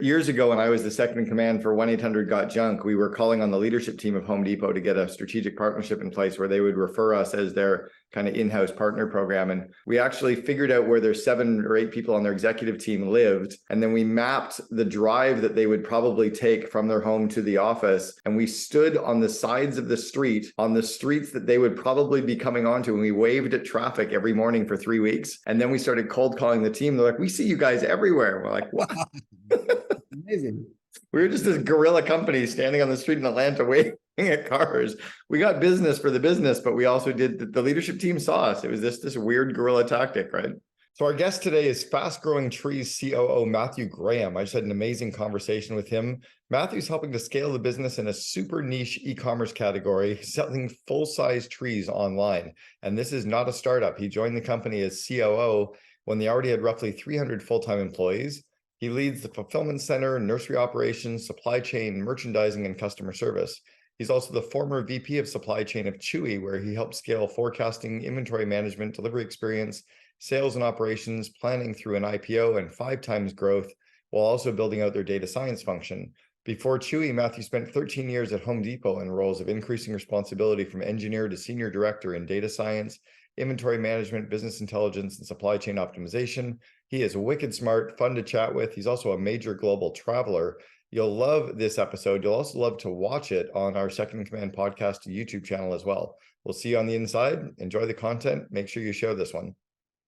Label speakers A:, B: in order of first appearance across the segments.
A: Years ago, when I was the second in command for 1-800-GOT-JUNK, we were calling on the leadership team of Home Depot to get a strategic partnership in place where they would refer us as their kind of in-house partner program. And we actually figured out where their 7 or 8 people on their executive team lived. And then we mapped the drive that they would probably take from their home to the office. And we stood on the sides of the street, on the streets that they would probably be coming onto. And we waved at traffic every morning for 3 weeks. And then we started cold calling the team. They're like, "We see you guys everywhere." We're like, "What?"
B: Amazing.
A: We were just this guerrilla company standing on the street in Atlanta waving at cars. We got business for the business, but we also did, the leadership team saw us. It was this weird guerrilla tactic, right? So our guest today is Fast Growing Trees COO Matthew Graham. I just had an amazing conversation with him. Matthew's helping to scale the business in a super niche e-commerce category, selling full-size trees online. And this is not a startup. He joined the company as COO when they already had roughly 300 full-time employees. He leads the fulfillment center, nursery operations, supply chain, merchandising, and customer service. He's also the former VP of supply chain of Chewy, where he helped scale forecasting, inventory management, delivery experience, sales and operations, planning through an IPO and 5 times growth, while also building out their data science function. Before Chewy, Matthew spent 13 years at Home Depot in roles of increasing responsibility from engineer to senior director in data science, inventory management, business intelligence, and supply chain optimization. He is wicked smart, fun to chat with. He's also a major global traveler. You'll love this episode. You'll also love to watch it on our Second in Command podcast YouTube channel as well. We'll see you on the inside. Enjoy the content. Make sure you share this one.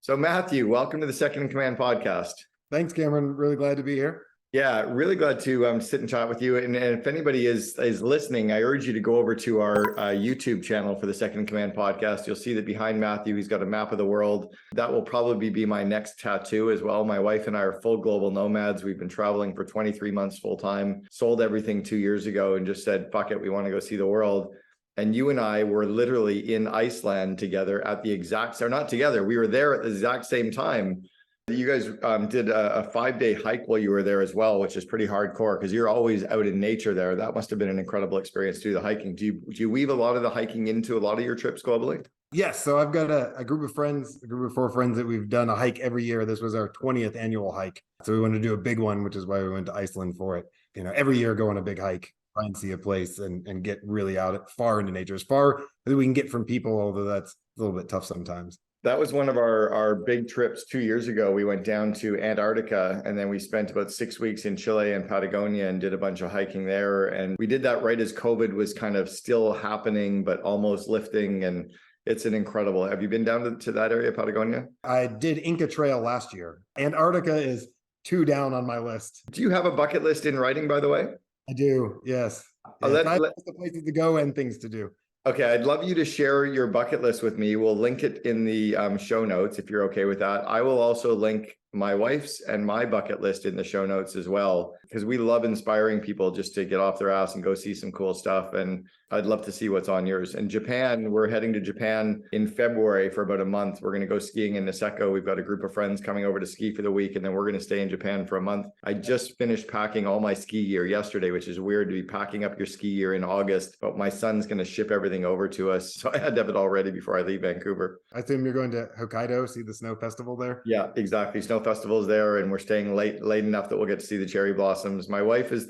A: So Matthew, welcome to the Second in Command podcast.
B: Thanks, Cameron. Really glad to be here.
A: Yeah, really glad to sit and chat with you. And if anybody is listening, I urge you to go over to our YouTube channel for the Second in Command podcast. You'll see that behind Matthew, he's got a map of the world. That will probably be my next tattoo as well. My wife and I are full global nomads. We've been traveling for 23 months full time, sold everything 2 years ago and just said, fuck it, we want to go see the world. And you and I were literally in Iceland together at the exact, or not together, we were there at the exact same time. You guys did a 5-day hike while you were there as well, which is pretty hardcore because you're always out in nature there. That must have been an incredible experience to do the hiking. Do you weave a lot of the hiking into a lot of your trips globally?
B: Yes. So I've got a group of friends, a group of 4 friends that we've done a hike every year. This was our 20th annual hike. So we wanted to do a big one, which is why we went to Iceland for it. You know, every year go on a big hike, try and see a place and get really out far into nature, as far as we can get from people, although that's a little bit tough sometimes.
A: That was one of our big trips 2 years ago. We went down to Antarctica and then we spent about 6 weeks in Chile and Patagonia and did a bunch of hiking there. And we did that right as COVID was kind of still happening, but almost lifting. And it's an incredible. Have you been down to that area, Patagonia?
B: I did Inca Trail last year. Antarctica is 2 down on my list.
A: Do you have a bucket list in writing, by the way?
B: I do. Yes. Yes. I have the places to go and things to do.
A: Okay, I'd love you to share your bucket list with me. We'll link it in the show notes if you're okay with that. I will also link my wife's and my bucket list in the show notes as well, because we love inspiring people just to get off their ass and go see some cool stuff. And I'd love to see what's on yours. And Japan, we're heading to Japan in February for about a month. We're going to go skiing in Niseko. We've got a group of friends coming over to ski for the week, and then we're going to stay in Japan for a month. I just finished packing all my ski gear yesterday, which is weird to be packing up your ski gear in August, but my son's going to ship everything over to us. So I had to have it all ready before I leave Vancouver.
B: I assume you're going to Hokkaido, see the snow festival there?
A: Yeah, exactly. Snow festival's there, and we're staying late enough that we'll get to see the cherry blossoms. My wife is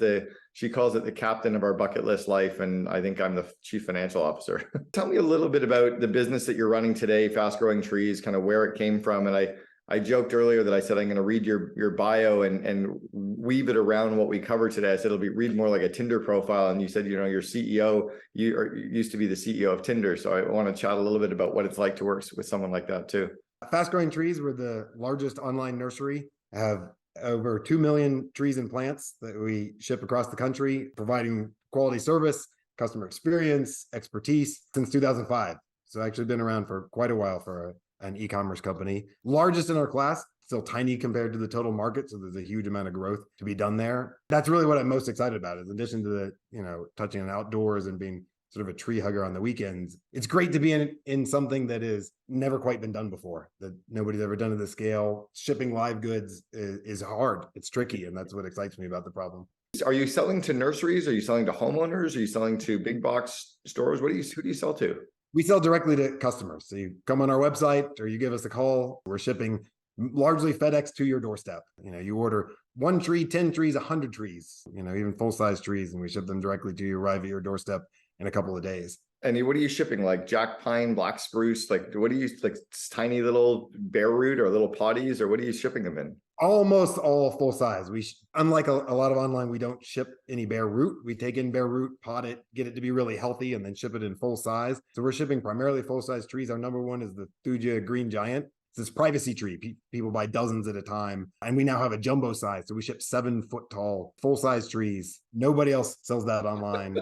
A: she calls it the captain of our bucket list life, and I think I'm the chief financial officer. Tell me a little bit about the business that you're running today, Fast Growing Trees, kind of where it came from. And I joked earlier that I said I'm going to read your bio and weave it around what we cover today. I said it'll read more like a Tinder profile, and you said your CEO, you used to be the CEO of Tinder. So I want to chat a little bit about what it's like to work with someone like that too.
B: Fast Growing Trees, we're the largest online nursery. Have over 2 million trees and plants that we ship across the country, providing quality service, customer experience, expertise since 2005. So actually been around for quite a while for an e-commerce company. Largest in our class, still tiny compared to the total market. So there's a huge amount of growth to be done there. That's really what I'm most excited about, is in addition to the, touching on outdoors and being sort of a tree hugger on the weekends. It's great to be in something that is never quite been done before, that nobody's ever done at this scale. Shipping live goods is hard. It's tricky. And that's what excites me about the problem.
A: Are you selling to nurseries? Are you selling to homeowners? Are you selling to big box stores? Who do you sell to?
B: We sell directly to customers. So you come on our website or you give us a call. We're shipping largely FedEx to your doorstep. You order one tree, 10 trees, 100 trees, even full-size trees, and we ship them directly to you, arrive at your doorstep in a couple of days.
A: And what are you shipping? Like jack pine, black spruce? Like what do you like tiny little bare root or little potties, or what are you shipping them in?
B: Almost all full size. Unlike a lot of online, we don't ship any bare root. We take in bare root, pot it, get it to be really healthy, and then ship it in full size. So we're shipping primarily full size trees. Our number one is the Thuja green giant. It's this privacy tree. People buy dozens at a time. And we now have a jumbo size. So we ship 7-foot tall, full size trees. Nobody else sells that online.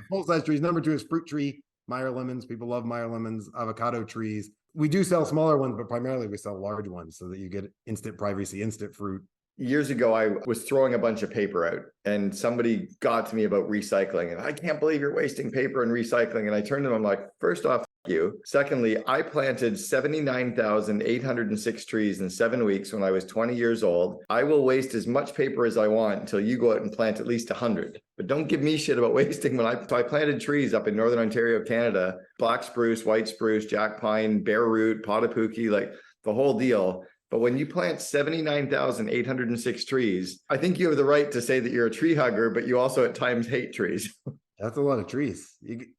B: Full size trees. Number two is fruit tree, Meyer lemons. People love Meyer lemons, avocado trees. We do sell smaller ones, but primarily we sell large ones so that you get instant privacy, instant fruit.
A: Years ago, I was throwing a bunch of paper out and somebody got to me about recycling. And I can't believe you're wasting paper and recycling. And I turned to them, I'm like, first off, you. Secondly, I planted 79,806 trees in 7 weeks when I was 20 years old. I will waste as much paper as I want until you go out and plant at least 100. But don't give me shit about wasting. So I planted trees up in Northern Ontario, Canada, black spruce, white spruce, jack pine, bare root, potapuki, like the whole deal. But when you plant 79,806 trees, I think you have the right to say that you're a tree hugger, but you also at times hate trees.
B: That's a lot of trees.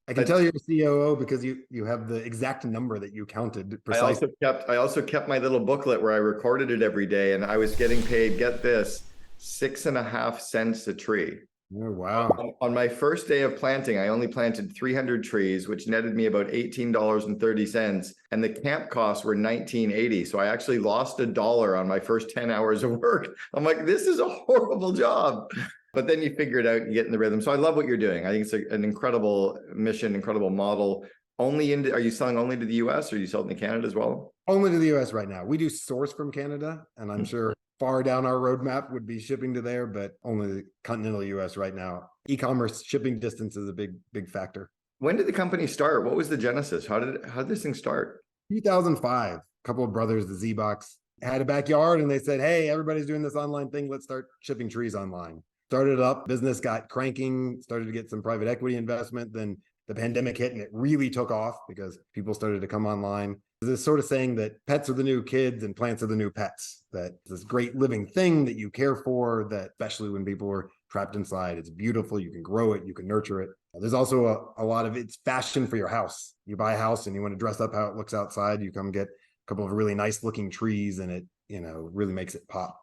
B: I can tell you're a COO because you have the exact number that you counted precisely.
A: I also kept my little booklet where I recorded it every day, and I was getting paid, get this, 6.5 cents a tree.
B: Oh, wow.
A: On my first day of planting, I only planted 300 trees, which netted me about $18.30. And the camp costs were $19.80. So I actually lost $1 on my first 10 hours of work. I'm like, this is a horrible job. But then you figure it out, you get in the rhythm. So I love what you're doing. I think it's an incredible mission, incredible model. Are you selling only to the US or are you selling to Canada as well?
B: Only to the US right now. We do source from Canada, and I'm sure far down our roadmap would be shipping to there, but only the continental US right now. E-commerce shipping distance is a big factor.
A: When did the company start? What was the genesis? How did this thing start?
B: 2005, a couple of brothers, the Z-Box, had a backyard and they said, hey, everybody's doing this online thing. Let's start shipping trees online. Started up, business got cranking, started to get some private equity investment. Then the pandemic hit and it really took off because people started to come online. This sort of saying that pets are the new kids and plants are the new pets, that this great living thing that you care for, that especially when people are trapped inside, it's beautiful. You can grow it, you can nurture it. There's also a lot of it's fashion for your house. You buy a house and you want to dress up how it looks outside. You come get a couple of really nice looking trees and it, really makes it pop.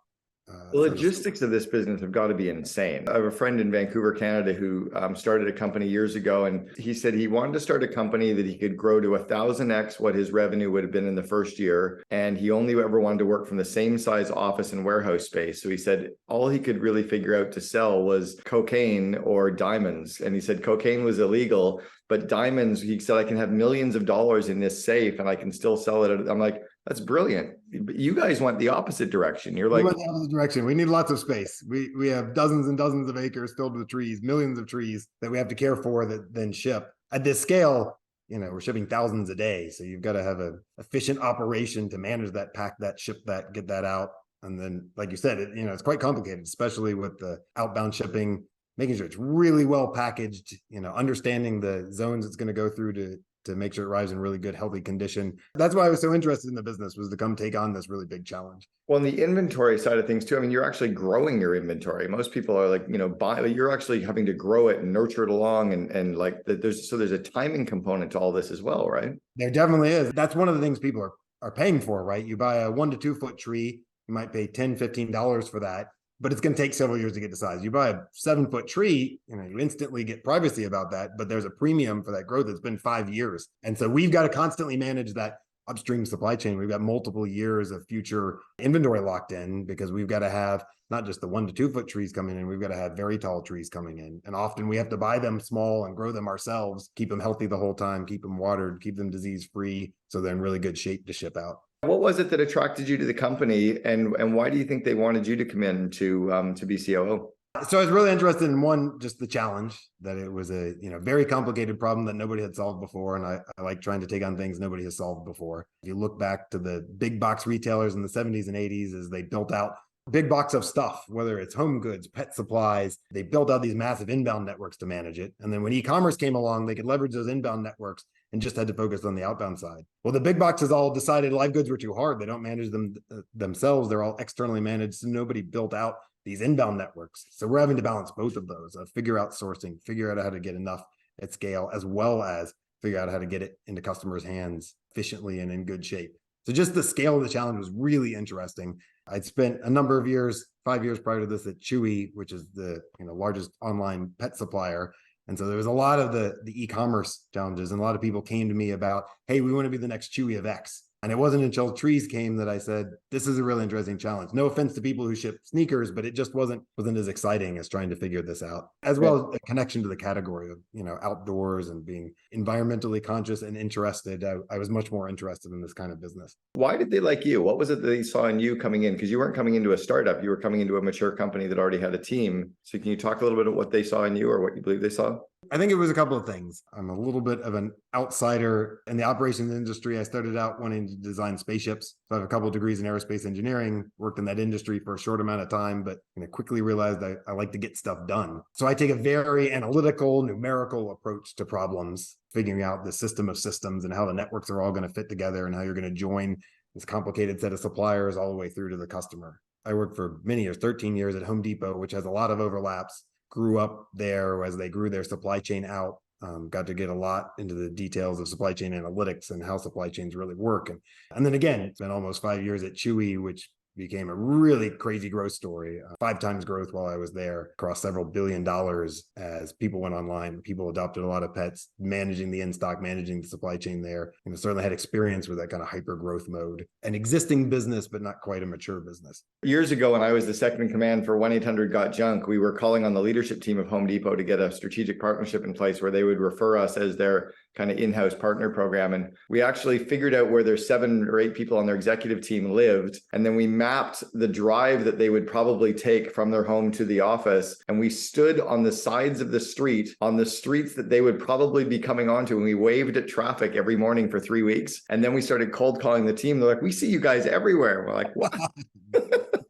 A: The logistics of this business have got to be insane. I have a friend in Vancouver, Canada, who started a company years ago, and he said he wanted to start a company that he could grow to 1,000x what his revenue would have been in the first year. And he only ever wanted to work from the same size office and warehouse space. So he said all he could really figure out to sell was cocaine or diamonds. And he said cocaine was illegal, but diamonds, he said, I can have millions of dollars in this safe and I can still sell it. I'm like, that's brilliant. But you guys went the opposite direction. You're like,
B: we went the opposite direction. We need lots of space. We have dozens and dozens of acres filled with trees, millions of trees that we have to care for that then ship. At this scale, we're shipping thousands a day. So you've got to have an efficient operation to manage that, pack that, ship that, get that out. And then, like you said, it's quite complicated, especially with the outbound shipping, making sure it's really well packaged, understanding the zones it's going to go through to make sure it arrives in really good, healthy condition. That's why I was so interested in the business, was to come take on this really big challenge.
A: Well, on the inventory side of things too, I mean, you're actually growing your inventory. Most people are like, you're actually having to grow it and nurture it along. And like there's a timing component to all this as well, right?
B: There definitely is. That's one of the things people are paying for, right? You buy a 1 to 2 foot tree, you might pay $10, $15 for that, but it's going to take several years to get to size. You buy a 7-foot tree, you instantly get privacy about that, but there's a premium for that growth. It's been 5 years. And so we've got to constantly manage that upstream supply chain. We've got multiple years of future inventory locked in because we've got to have not just the 1 to 2 foot trees coming in, we've got to have very tall trees coming in. And often we have to buy them small and grow them ourselves, keep them healthy the whole time, keep them watered, keep them disease free, so they're in really good shape to ship out.
A: What was it that attracted you to the company, and why do you think they wanted you to come in to be COO?
B: So I was really interested in one, just the challenge, that it was a very complicated problem that nobody had solved before, and I like trying to take on things nobody has solved before. If you look back to the big box retailers in the 70s and 80s, as they built out big box of stuff, whether it's home goods, pet supplies, they built out these massive inbound networks to manage it. And then when e-commerce came along, they could leverage those inbound networks and just had to focus on the outbound side. Well, the big boxes all decided live goods were too hard. They don't manage them themselves. They're all externally managed. So nobody built out these inbound networks. So we're having to balance both of those, figure out sourcing, figure out how to get enough at scale, as well as figure out how to get it into customers' hands efficiently and in good shape. So just the scale of the challenge was really interesting. I'd spent a number of years, 5 years prior to this, at Chewy, which is the largest online pet supplier. And so there was a lot of the e-commerce challenges, and a lot of people came to me about, hey, we want to be the next Chewy of X. And it wasn't until trees came that I said, this is a really interesting challenge. No offense to people who ship sneakers, but it just wasn't as exciting as trying to figure this out, as well as a connection to the category of, outdoors and being environmentally conscious and interested. I was much more interested in this kind of business.
A: Why did they like you? What was it that they saw in you coming in? Because you weren't coming into a startup, you were coming into a mature company that already had a team. So can you talk a little bit about what they saw in you, or what you believe they saw?
B: I think it was a couple of things. I'm a little bit of an outsider in the operations industry. I started out wanting to design spaceships. So I have a couple of degrees in aerospace engineering, worked in that industry for a short amount of time, but quickly realized I like to get stuff done. So I take a very analytical, numerical approach to problems, figuring out the system of systems and how the networks are all going to fit together and how you're going to join this complicated set of suppliers all the way through to the customer. I worked for many years, 13 years at Home Depot, which has a lot of overlaps. Grew up there as they grew their supply chain out, got to get a lot into the details of supply chain analytics and how supply chains really work. And then again, it's been almost 5 years at Chewy, which became a really crazy growth story, 5 times growth while I was there, across several $1 billion as people went online, people adopted a lot of pets, managing the in-stock, managing the supply chain there. Certainly had experience with that kind of hyper growth mode. An existing business, but not quite a mature business.
A: Years ago, when I was the second in command for 1-800-GOT-JUNK, we were calling on the leadership team of Home Depot to get a strategic partnership in place where they would refer us as their kind of in-house partner program. And we actually figured out where their 7 or 8 people on their executive team lived. And then we mapped the drive that they would probably take from their home to the office. And we stood on the sides of the street, on the streets that they would probably be coming onto. And we waved at traffic every morning for 3 weeks. And then we started cold calling the team. They're like, we see you guys everywhere. And we're like, wow.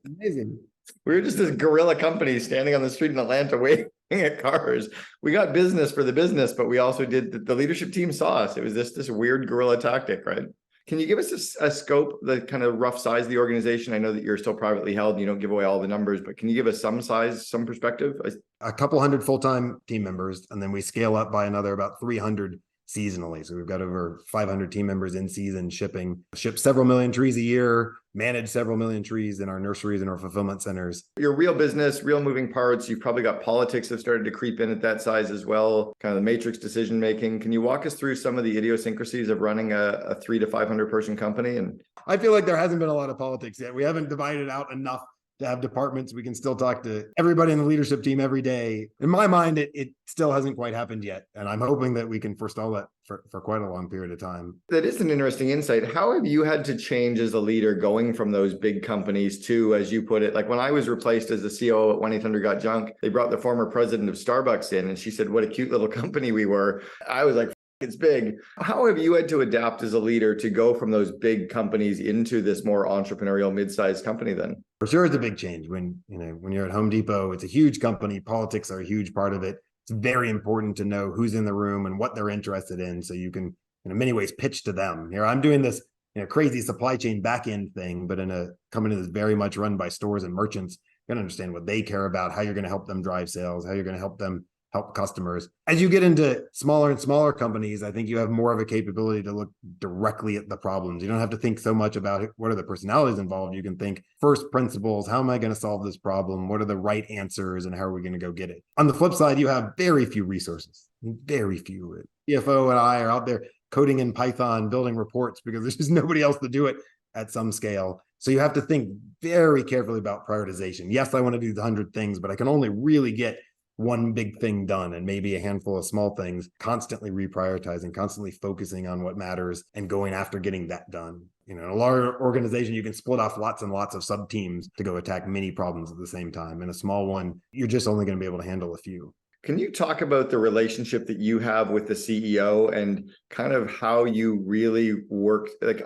B: Amazing.
A: We were just this guerrilla company standing on the street in Atlanta waving at cars. We got business for the business, but we also did, the leadership team saw us. It was this weird guerrilla tactic, right? Can you give us a scope, the kind of rough size of the organization? I know that you're still privately held and you don't give away all the numbers, but can you give us some size, some perspective?
B: A couple hundred full-time team members, and then we scale up by another about 300 seasonally. So we've got over 500 team members in season shipping, ship several million trees a year, manage several million trees in our nurseries and our fulfillment centers.
A: Your real business, real moving parts. You've probably got politics that started to creep in at that size as well, kind of the matrix decision making. Can you walk us through some of the idiosyncrasies of running a 300 to 500 person company? And
B: I feel like there hasn't been a lot of politics yet. We haven't divided out enough to have departments. We can still talk to everybody in the leadership team every day. In my mind, it still hasn't quite happened yet. And I'm hoping that we can forestall that for quite a long period of time.
A: That is an interesting insight. How have you had to change as a leader going from those big companies to, as you put it, like when I was replaced as the COO at 1-800-GOT-JUNK, they brought the former president of Starbucks in and she said, what a cute little company we were. I was like, it's big. How have you had to adapt as a leader to go from those big companies into this more entrepreneurial mid-sized company then?
B: For sure, it's a big change. When you're at Home Depot, it's a huge company. Politics are a huge part of it. It's very important to know who's in the room and what they're interested in, so you can, in many ways, pitch to them. Here, I'm doing this crazy supply chain back end thing, but in a company that's very much run by stores and merchants, you're going to understand what they care about, how you're going to help them drive sales, how you're going to help them help customers. As you get into smaller and smaller companies, I think you have more of a capability to look directly at the problems. You don't have to think so much about what are the personalities involved. You can think first principles. How am I going to solve this problem? What are the right answers and how are we going to go get it? On the flip side, you have very few resources, very few. CFO and I are out there coding in Python, building reports because there's just nobody else to do it at some scale. So you have to think very carefully about prioritization. Yes, I want to do the 100 things, but I can only really get one big thing done and maybe a handful of small things, constantly reprioritizing, constantly focusing on what matters and going after getting that done. In a large organization, you can split off lots and lots of sub teams to go attack many problems at the same time. In a small one, you're just only going to be able to handle a few.
A: Can you talk about the relationship that you have with the CEO and kind of how you really work? Like,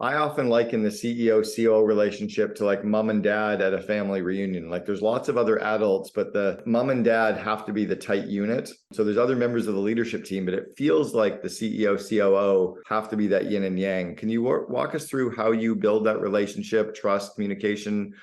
A: I often liken the CEO-COO relationship to like mom and dad at a family reunion. Like there's lots of other adults, but the mom and dad have to be the tight unit. So there's other members of the leadership team, but it feels like the CEO-COO have to be that yin and yang. Can you walk us through how you build that relationship, trust, communication,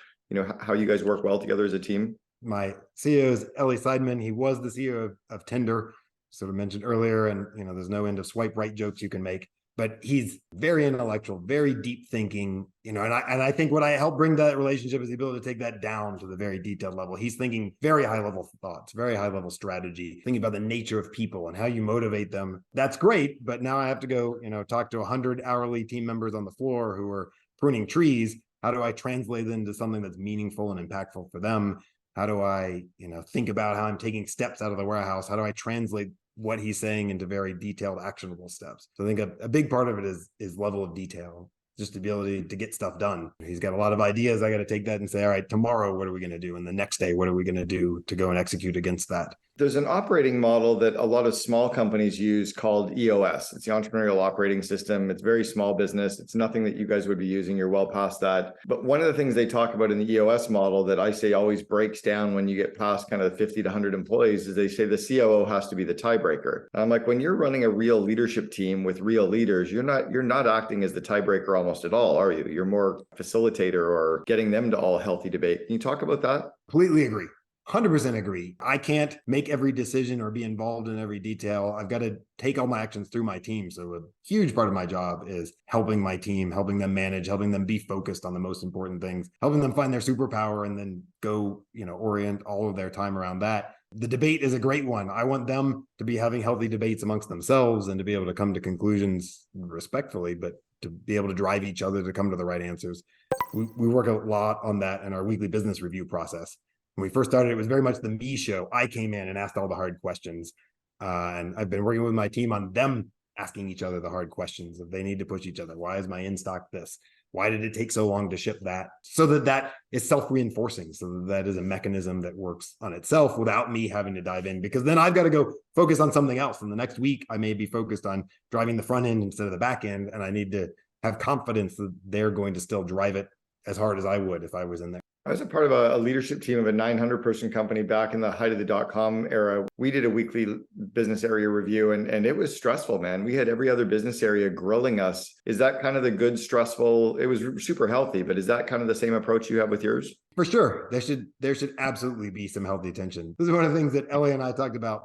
A: how you guys work well together as a team?
B: My CEO is Ellie Seidman. He was the CEO of Tinder, sort of mentioned earlier, and there's no end of swipe right jokes you can make. But he's very intellectual, very deep thinking, and I think what I help bring to that relationship is the ability to take that down to the very detailed level. He's thinking very high level thoughts, very high level strategy, thinking about the nature of people and how you motivate them. That's great, but now I have to go, talk to 100 hourly team members on the floor who are pruning trees. How do I translate it into something that's meaningful and impactful for them? How do I, think about how I'm taking steps out of the warehouse? How do I translate what he's saying into very detailed, actionable steps? So I think a big part of it is level of detail, just the ability to get stuff done. He's got a lot of ideas. I got to take that and say, all right, tomorrow, what are we going to do? And the next day, what are we going to do to go and execute against that?
A: There's an operating model that a lot of small companies use called EOS. It's the Entrepreneurial Operating System. It's very small business. It's nothing that you guys would be using. You're well past that. But one of the things they talk about in the EOS model that I say always breaks down when you get past kind of 50 to 100 employees is they say the COO has to be the tiebreaker. And I'm like, when you're running a real leadership team with real leaders, you're not acting as the tiebreaker almost at all, are you? You're more facilitator or getting them to all healthy debate. Can you talk about that?
B: Completely agree. 100% agree. I can't make every decision or be involved in every detail. I've got to take all my actions through my team. So a huge part of my job is helping my team, helping them manage, helping them be focused on the most important things, helping them find their superpower and then go, orient all of their time around that. The debate is a great one. I want them to be having healthy debates amongst themselves and to be able to come to conclusions respectfully, but to be able to drive each other to come to the right answers. We work a lot on that in our weekly business review process. When we first started, it was very much the me show. I came in and asked all the hard questions. And I've been working with my team on them asking each other the hard questions. If they need to push each other, why is my in-stock this? Why did it take so long to ship that? So that is self-reinforcing. So that is a mechanism that works on itself without me having to dive in, because then I've got to go focus on something else. And the next week, I may be focused on driving the front end instead of the back end. And I need to have confidence that they're going to still drive it as hard as I would if I was in there.
A: I was a part of a leadership team of a 900-person company back in the height of the dot-com era. We did a weekly business area review, and it was stressful, man. We had every other business area grilling us. Is that kind of the good, stressful? It was super healthy, but is that kind of the same approach you have with yours?
B: For sure. There should absolutely be some healthy tension. This is one of the things that Ellie and I talked about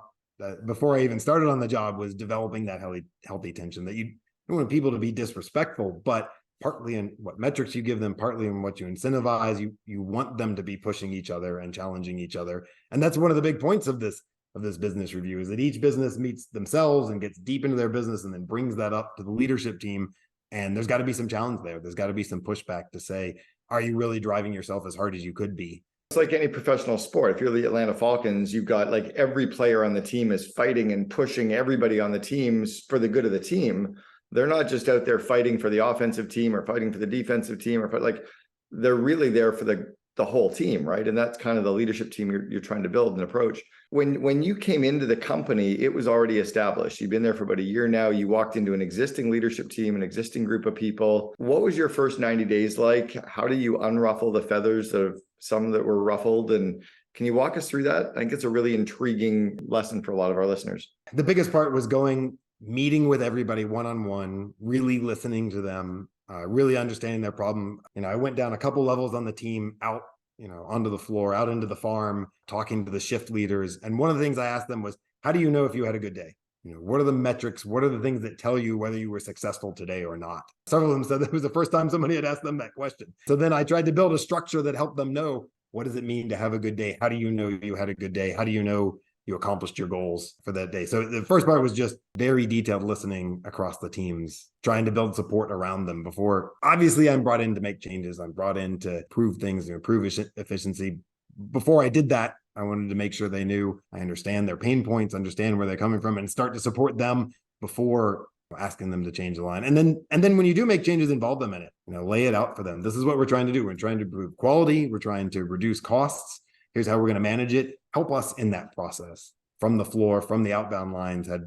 B: before I even started on the job, was developing that healthy tension, that you don't want people to be disrespectful, but partly in what metrics you give them, partly in what you incentivize. You want them to be pushing each other and challenging each other. And that's one of the big points of this business review, is that each business meets themselves and gets deep into their business and then brings that up to the leadership team. And there's got to be some challenge there. There's got to be some pushback to say, are you really driving yourself as hard as you could be?
A: It's like any professional sport. If you're the Atlanta Falcons, you've got like every player on the team is fighting and pushing everybody on the teams for the good of the team. They're not just out there fighting for the offensive team or fighting for the defensive team, or they're really there for the whole team, right? And that's kind of the leadership team you're trying to build and approach. When you came into the company, it was already established. You've been there for about a year now. You walked into an existing leadership team, an existing group of people. What was your first 90 days like? How do you unruffle the feathers of some that were ruffled? And can you walk us through that? I think it's a really intriguing lesson for a lot of our listeners.
B: The biggest part was meeting with everybody one-on-one, really listening to them, really understanding their problem. I went down a couple levels on the team, out, onto the floor, out into the farm, talking to the shift leaders. And one of the things I asked them was, how do you know if you had a good day? What are the metrics? What are the things that tell you whether you were successful today or not? Several of them said that was the first time somebody had asked them that question. So then I tried to build a structure that helped them know, what does it mean to have a good day? How do you know you had a good day? How do you know you accomplished your goals for that day? So the first part was just very detailed listening across the teams, trying to build support around them before. Obviously, I'm brought in to make changes. I'm brought in to improve things and improve efficiency. Before I did that, I wanted to make sure they knew I understand their pain points, understand where they're coming from, and start to support them before asking them to change the line. And then when you do make changes, involve them in it. Lay it out for them. This is what we're trying to do. We're trying to improve quality. We're trying to reduce costs. Here's how we're going to manage it. Help us in that process. From the floor, from the outbound lines, had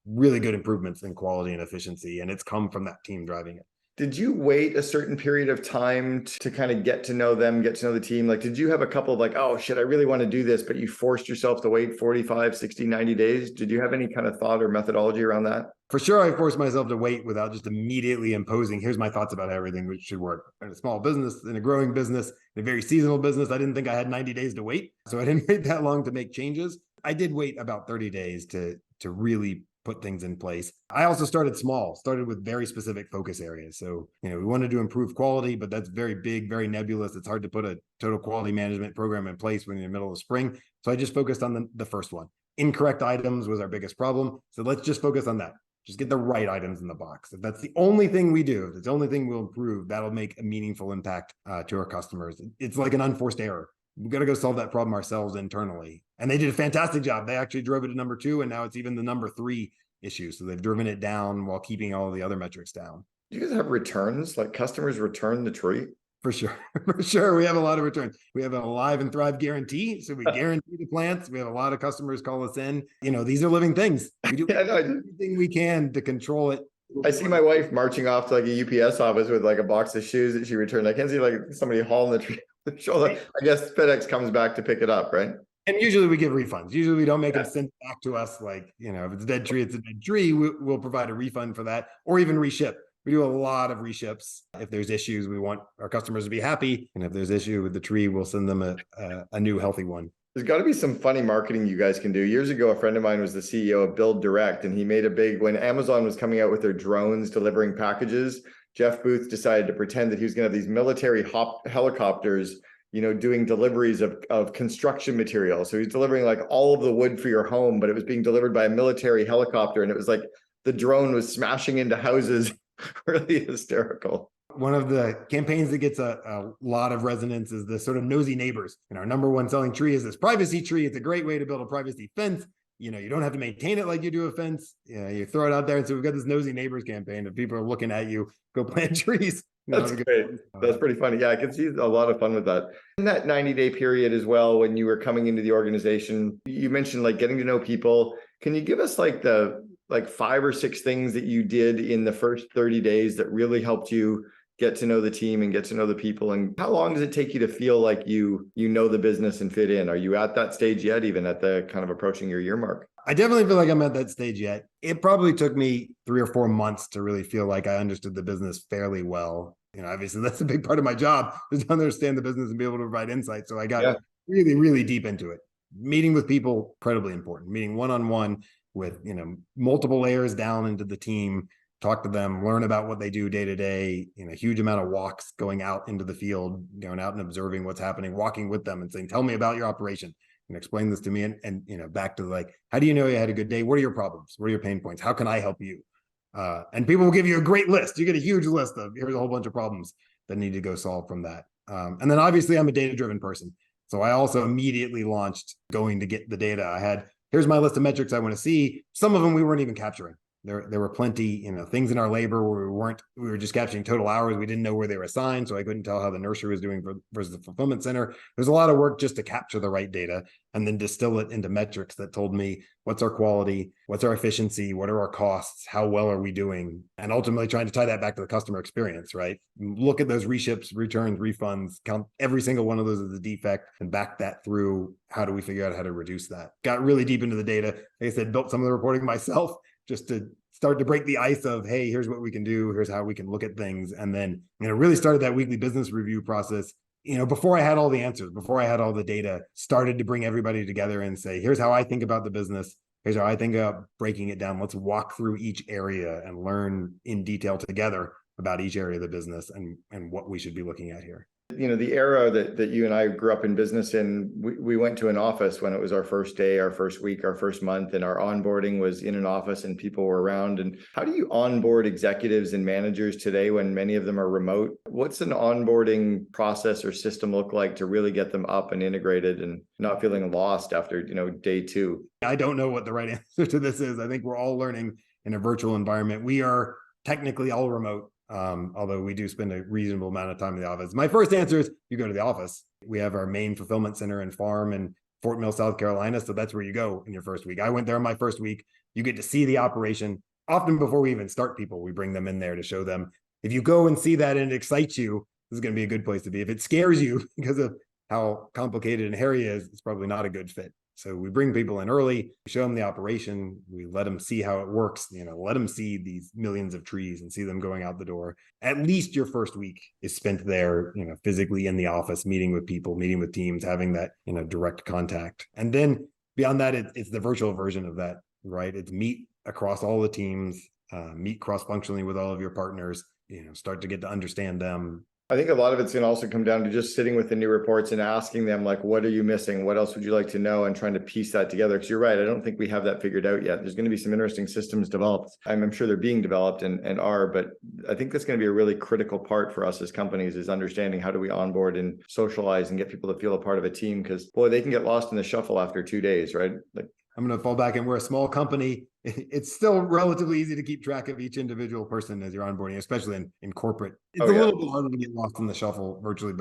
B: really good improvements in quality and efficiency, and it's come from that team driving it.
A: Did you wait a certain period of time to kind of get to know them, get to know the team? Like, did you have a couple of like, oh shit, I really want to do this, but you forced yourself to wait 45, 60, 90 days? Did you have any kind of thought or methodology around that?
B: For sure, I forced myself to wait without just immediately imposing, here's my thoughts about everything, which should work. In a small business, in a growing business, in a very seasonal business, I didn't think I had 90 days to wait. So I didn't wait that long to make changes. I did wait about 30 days to really put things in place. I also started small, started with very specific focus areas. So, we wanted to improve quality, but that's very big, very nebulous. It's hard to put a total quality management program in place when you're in the middle of spring. So I just focused on the first one. Incorrect items was our biggest problem. So let's just focus on that. Just get the right items in the box. If that's the only thing we do, if it's the only thing we'll improve, that'll make a meaningful impact to our customers. It's like an unforced error. We've got to go solve that problem ourselves internally. And they did a fantastic job. They actually drove it to number 2, and now it's even the number 3 issue. So they've driven it down while keeping all the other metrics down.
A: Do you guys have returns? Like customers return the tree?
B: For sure. For sure. We have a lot of returns. We have an Alive and Thrive guarantee. So we guarantee the plants. We have a lot of customers call us in. These are living things. We do everything we can to control it.
A: I see my wife marching off to like a UPS office with like a box of shoes that she returned. I can't see like somebody hauling the tree on the shoulder. I guess FedEx comes back to pick it up, right?
B: And usually we give refunds. Usually we don't make them sent back to us. Like, if it's a dead tree, it's a dead tree. We'll provide a refund for that, or even reship. We do a lot of reships. If there's issues, we want our customers to be happy. And if there's issue with the tree, we'll send them a new healthy one.
A: There's got to be some funny marketing you guys can do. Years ago, a friend of mine was the CEO of Build Direct, and he made a big, when Amazon was coming out with their drones delivering packages, Jeff Booth decided to pretend that he was going to have these military helicopters, doing deliveries of construction material. So he's delivering like all of the wood for your home, but it was being delivered by a military helicopter. And it was like the drone was smashing into houses. Really hysterical.
B: One of the campaigns that gets a lot of resonance is the sort of nosy neighbors. And our number one selling tree is this privacy tree. It's a great way to build a privacy fence. You don't have to maintain it like you do a fence. You throw it out there. And so we've got this nosy neighbors campaign that people are looking at you, go plant trees.
A: That's great. That's pretty funny. Yeah, I can see a lot of fun with that. In that 90-day period as well, when you were coming into the organization, you mentioned like getting to know people. Can you give us like 5 or 6 things that you did in the first 30 days that really helped you get to know the team and get to know the people? And how long does it take you to feel like you know the business and fit in? Are you at that stage yet, even at the kind of approaching your year mark?
B: I definitely feel like I'm at that stage yet. It probably took me 3 or 4 months to really feel like I understood the business fairly well. Obviously that's a big part of my job, is to understand the business and be able to provide insight. So I got really, really deep into it. Meeting with people, incredibly important. Meeting one-on-one with, multiple layers down into the team, talk to them, learn about what they do day to day, a huge amount of walks, going out into the field, going out and observing what's happening, walking with them and saying, tell me about your operation and explain this to me. And back to like, how do you know you had a good day? What are your problems? What are your pain points? How can I help you? And people will give you a great list. You get a huge list of, here's a whole bunch of problems that need to go solve from that. And then obviously I'm a data-driven person. So I also immediately launched going to get the data. Here's my list of metrics I want to see. Some of them we weren't even capturing. There were plenty, things in our labor where we were just capturing total hours. We didn't know where they were assigned. So I couldn't tell how the nursery was doing versus the fulfillment center. There's a lot of work just to capture the right data and then distill it into metrics that told me what's our quality, what's our efficiency, what are our costs, how well are we doing? And ultimately trying to tie that back to the customer experience, right? Look at those reships, returns, refunds, count every single one of those as a defect and back that through. How do we figure out how to reduce that? Got really deep into the data. Like I said, built some of the reporting myself, just to start to break the ice of, hey, here's what we can do. Here's how we can look at things. And then, really started that weekly business review process, before I had all the answers, before I had all the data, started to bring everybody together and say, here's how I think about the business. Here's how I think about breaking it down. Let's walk through each area and learn in detail together about each area of the business and what we should be looking at here.
A: The era that you and I grew up in business in, we went to an office when it was our first day, our first week, our first month, and our onboarding was in an office and people were around. And how do you onboard executives and managers today when many of them are remote? What's an onboarding process or system look like to really get them up and integrated and not feeling lost after, day 2?
B: I don't know what the right answer to this is. I think we're all learning in a virtual environment. We are technically all remote. Although we do spend a reasonable amount of time in the office. My first answer is you go to the office. We have our main fulfillment center and farm in Fort Mill, South Carolina. So that's where you go in your first week. I went there in my first week. You get to see the operation. Often before we even start people, we bring them in there to show them If you go and see that and it excites you, this is going to be a good place to be. If it scares you because of how complicated and hairy it is, it's probably not a good fit. So we bring people in early, we show them the operation, we let them see how it works, let them see these millions of trees and see them going out the door. At least your first week is spent there, physically in the office, meeting with people, meeting with teams, having that, direct contact. And then beyond that, it's the virtual version of that, right? It's meet across all the teams, meet cross-functionally with all of your partners, start to get to understand them.
A: I think a lot of it's going to also come down to just sitting with the new reports and asking them, like, what are you missing? What else would you like to know? And trying to piece that together. Because you're right, I don't think we have that figured out yet. There's going to be some interesting systems developed. I'm sure they're being developed and are, but I think that's going to be a really critical part for us as companies, is understanding how do we onboard and socialize and get people to feel a part of a team. Because boy, they can get lost in the shuffle after 2 days, right? Like,
B: I'm going to fall back, and we're a small company. It's still relatively easy to keep track of each individual person as you're onboarding, especially in corporate. It's a little bit harder to get lost in the shuffle virtually,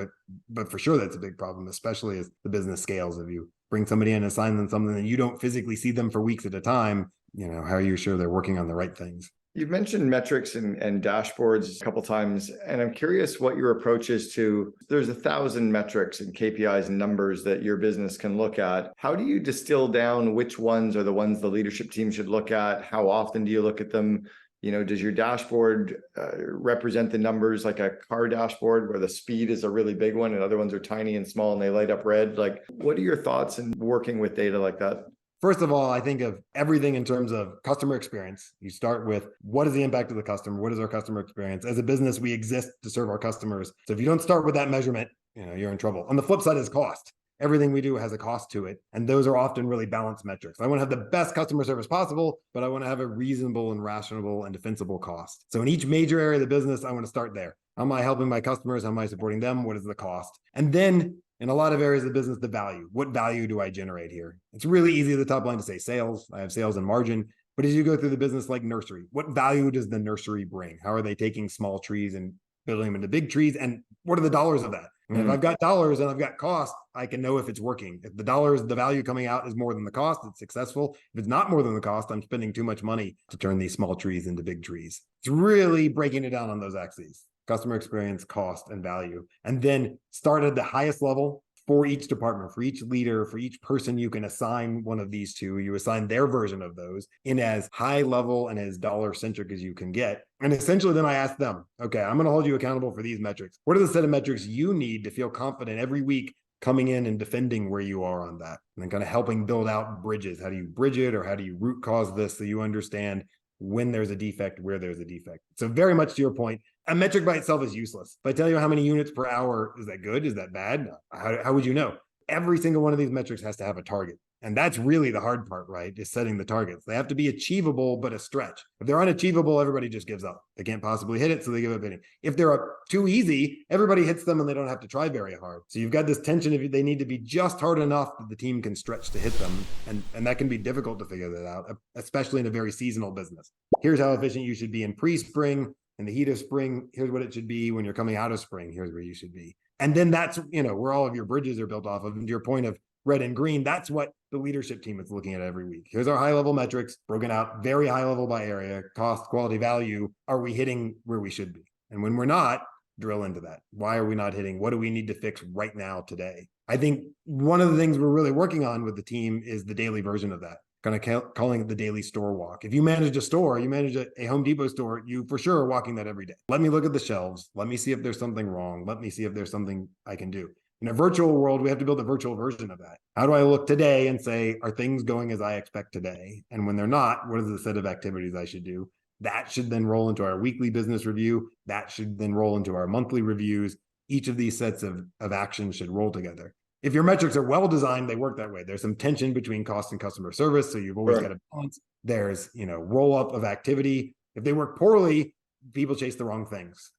B: but for sure that's a big problem, especially as the business scales. If you bring somebody in and assign them something and you don't physically see them for weeks at a time, how are you sure they're working on the right things?
A: You've mentioned metrics and dashboards a couple of times, and I'm curious what your approach is to, there's 1,000 metrics and KPIs and numbers that your business can look at. How do you distill down which ones are the ones the leadership team should look at? How often do you look at them? Does your dashboard represent the numbers like a car dashboard where the speed is a really big one and other ones are tiny and small and they light up red? Like, what are your thoughts in working with data like that?
B: First of all, I think of everything in terms of customer experience. You start with, what is the impact of the customer? What is our customer experience? As a business, we exist to serve our customers. So if you don't start with that measurement, you're in trouble. On the flip side is cost. Everything we do has a cost to it. And those are often really balanced metrics. I want to have the best customer service possible, but I want to have a reasonable and rational and defensible cost. So in each major area of the business, I want to start there. How am I helping my customers? How am I supporting them? What is the cost? And then in a lot of areas of the business, the value. What value do I generate here? It's really easy at the top line to say sales. I have sales and margin. But as you go through the business, like nursery, what value does the nursery bring? How are they taking small trees and building them into big trees? And what are the dollars of that? If I've got dollars and I've got cost, I can know if it's working. If the value coming out is more than the cost, it's successful. If it's not more than the cost, I'm spending too much money to turn these small trees into big trees. It's really breaking it down on those axes: customer experience, cost, and value. And then start at the highest level for each department, for each leader, for each person. You can assign one of these two. You assign their version of those in as high level and as dollar centric as you can get. And essentially then I ask them, okay, I'm going to hold you accountable for these metrics. What are the set of metrics you need to feel confident every week coming in and defending where you are on that? And then kind of helping build out bridges. How do you bridge it, or how do you root cause this so you understand when there's a defect, where there's a defect? So very much to your point, a metric by itself is useless. If I tell you how many units per hour, is that good? Is that bad? How would you know? Every single one of these metrics has to have a target. And that's really the hard part, right? Is setting the targets. They have to be achievable, but a stretch. If they're unachievable, everybody just gives up. They can't possibly hit it, so they give up hitting. If they're too easy, everybody hits them and they don't have to try very hard. So you've got this tension if they need to be just hard enough that the team can stretch to hit them. And that can be difficult to figure that out, especially in a very seasonal business. Here's how efficient you should be in pre-spring. In the heat of spring, here's what it should be. When you're coming out of spring, here's where you should be. And then that's, where all of your bridges are built off of. And to your point of red and green, that's what the leadership team is looking at every week. Here's our high level metrics, broken out very high level by area: cost, quality, value. Are we hitting where we should be? And when we're not, drill into that. Why are we not hitting? What do we need to fix right now today? I think one of the things we're really working on with the team is the daily version of that. Kind of calling it the daily store walk. If you manage a store, you manage a Home Depot store, you for sure are walking that every day. Let me look at the shelves. Let me see if there's something wrong. Let me see if there's something I can do. In a virtual world, we have to build a virtual version of that. How do I look today and say, are things going as I expect today? And when they're not, what is the set of activities I should do? That should then roll into our weekly business review. That should then roll into our monthly reviews. Each of these sets of actions should roll together. If your metrics are well designed, they work that way. There's some tension between cost and customer service, so you've always got a balance. There's, roll up of activity. If they work poorly, people chase the wrong things.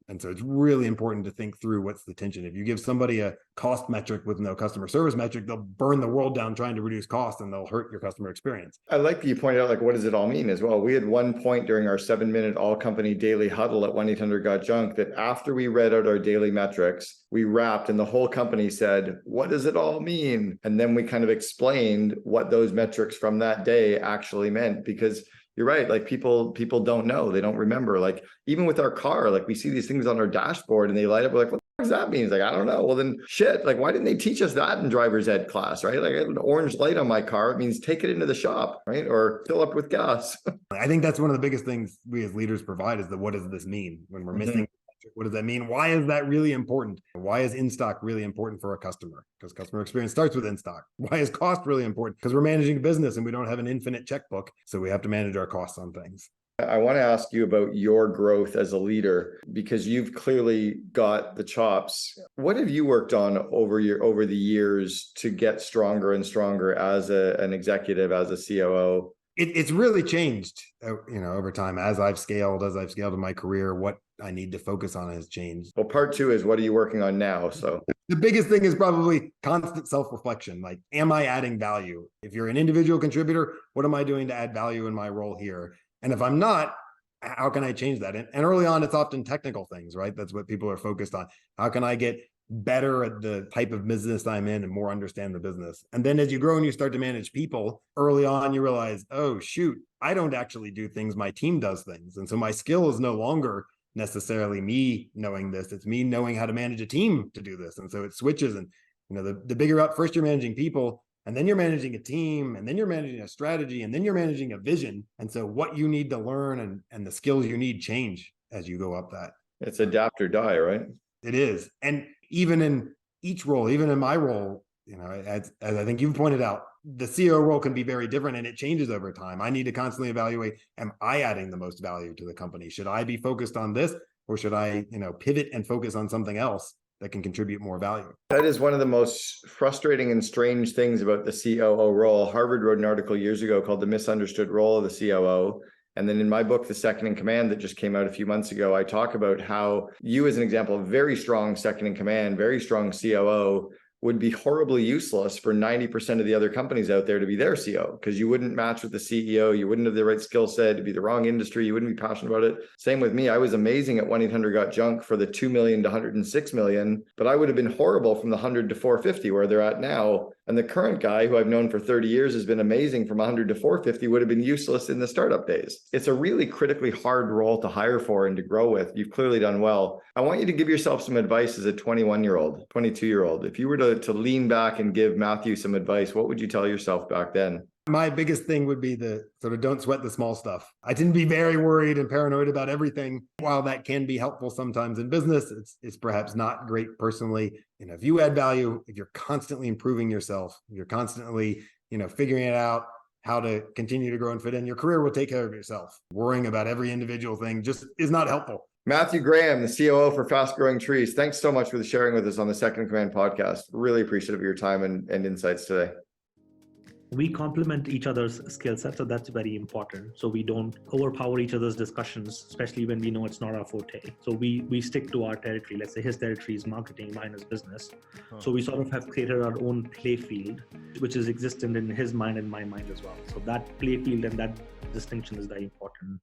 B: And so it's really important to think through what's the tension. If you give somebody a cost metric with no customer service metric, they'll burn the world down trying to reduce cost, and they'll hurt your customer experience.
A: I like that you pointed out, what does it all mean as well? We had one point during our 7-minute all company daily huddle at 1-800-GOT-JUNK that after we read out our daily metrics, we wrapped and the whole company said, what does it all mean? And then we kind of explained what those metrics from that day actually meant, because you're right. Like people don't know, they don't remember. Like even with our car, like we see these things on our dashboard and they light up. We're like, what does that mean? It's like, I don't know. Well, then shit, like why didn't they teach us that in driver's ed class, right? Like I have an orange light on my car. It means take it into the shop, right? Or fill up with gas.
B: I think that's one of the biggest things we as leaders provide is what does this mean when we're missing? What does that mean? Why is that really important? Why is in-stock really important for a customer? Because customer experience starts with in-stock. Why is cost really important? Because we're managing a business and we don't have an infinite checkbook. So we have to manage our costs on things.
A: I want to ask you about your growth as a leader, because you've clearly got the chops. What have you worked on over the years to get stronger and stronger as an executive, as a COO?
B: It's really changed, over time. As I've scaled in my career, what I need to focus on has changed.
A: Well, part two is what are you working on now? So
B: the biggest thing is probably constant self-reflection. Like, am I adding value? If you're an individual contributor, what am I doing to add value in my role here? And if I'm not, how can I change that? And early on, it's often technical things, right? That's what people are focused on. How can I get better at the type of business I'm in and more understand the business? And then as you grow and you start to manage people, early on, you realize, oh, shoot, I don't actually do things. My team does things. And so my skill is no longer necessarily me knowing this. It's me knowing how to manage a team to do this. And so it switches. And, the bigger up, first you're managing people, and then you're managing a team, and then you're managing a strategy, and then you're managing a vision. And so what you need to learn and the skills you need change as you go up that.
A: It's adapt or die, right?
B: It is. And even in each role, even in my role, as I think you've pointed out, the CEO role can be very different and it changes over time. I need to constantly evaluate, am I adding the most value to the company? Should I be focused on this, or should I, pivot and focus on something else that can contribute more value?
A: That is one of the most frustrating and strange things about the COO role. Harvard wrote an article years ago called The Misunderstood Role of the COO. And then in my book, The Second in Command, that just came out a few months ago, I talk about how you, as an example, very strong second in command, very strong COO, would be horribly useless for 90% of the other companies out there to be their CEO, because you wouldn't match with the CEO, you wouldn't have the right skill set, it'd be the wrong industry, you wouldn't be passionate about it. Same with me. I was amazing at 1-800-GOT-JUNK for the 2 million to 106 million, but I would have been horrible from the 100 to 450 where they're at now. And the current guy who I've known for 30 years has been amazing from 100 to 450 would have been useless in the startup days. It's a really critically hard role to hire for and to grow with. You've clearly done well. I want you to give yourself some advice as a 21-year-old, 22-year-old. If you were to lean back and give Matthew some advice, what would you tell yourself back then?
B: My biggest thing would be the sort of don't sweat the small stuff. I tend to be very worried and paranoid about everything. While that can be helpful sometimes in business, it's perhaps not great personally. If you add value, if you're constantly improving yourself, you're constantly, figuring it out, how to continue to grow and fit in, your career will take care of yourself. Worrying about every individual thing just is not helpful.
A: Matthew Graham, the COO for Fast Growing Trees. Thanks so much for sharing with us on the Second in Command podcast. Really appreciative of your time and insights today.
C: We complement each other's skill sets, so that's very important. So we don't overpower each other's discussions, especially when we know it's not our forte. So we stick to our territory. Let's say his territory is marketing, mine is business. So we sort of have created our own play field, which is existent in his mind and my mind as well. So that play field and that distinction is very important.